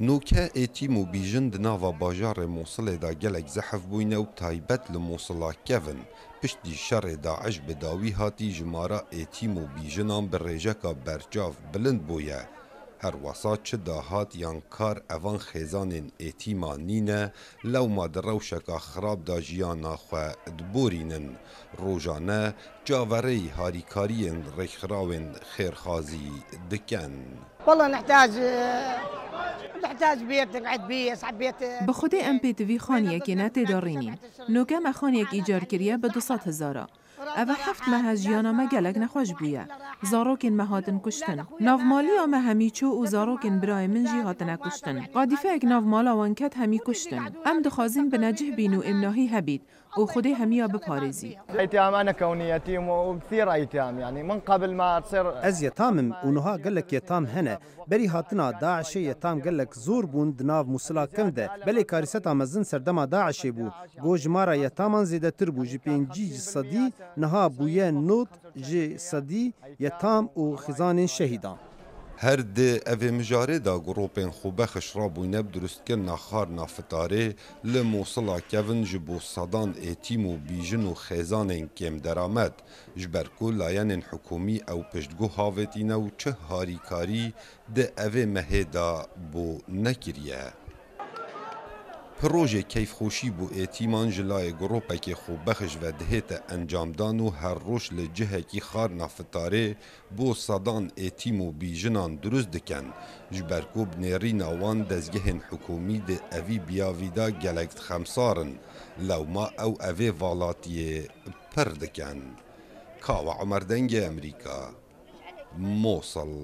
نوکه ایتیم و بیژن دناوا باجار موصل دا گلک زحف بوینه و تایبت لموصلا کون پشتی شر داعش بداوی هاتی جمارا ایتیم و بیژنان بر ریجکا برجاف بلند بویه هر واسا چه داهات یان کار اوان خیزان ایتیما نینه لو ما در روشکا خراب دا جیانا خواه دبورینن روژانه جاوری هاریکارین ریخراوین خیرخازی دکن والله نحتاج بيت نقعد بيه صعب بيت به خود ام پی توی خانیه که نت دارینین نوکم خانیه که ایجار کریه به 200,000 اوه 7 ماه جیانا ما گلک نخوش بویه زاروکن مهاتن کشتن نافمالی آمه همی چو و زاروکن برای من جی هاتن کشتن قادیفه اک نافمالا وانکت همی کشتن ام دخوازین به نجه بینو امناهی هبید و خودی همیا بپارزی ايتام انا كوني يتيم وكثير ايتام يعني من قبل ما تصير از یتامم اونها گلک یتام هنه بری هاتنا داعش یتام گلک زور بوند ناو موسلا کنده بلی کاریست آمزن سردما داعش بو گوج مارا یتامان زیده تر بو جی پینجی صدی نها بویه نوت جی صدی یتام و خزان شهیدان هر ده اوه مجاره دا گروپین خوبه خشرا بوینه بدرست کن نخار نافتاره لموصلا کون جبو صدان ایتیم و بیژن و خیزان کم درامد جبرکو لاین حکومی او پشتگو هاوتینه و چه هاریکاری ده اوه مهدا بو نکریه پروژه کیف خوشی بو ایتیمان جلای گروپه که خوب بخش و دهیت انجام دان و هر روش لجهه کی خار نافتاره بو صدان ایتیم و بیژنان درست دکن جبرکو بنیری ناوان دزگهن حکومی ده اوی بیاویدا گلکت خمسارن لو ما او اوی والاتی پر دکن کاوا عمر دنگ امریکا موصل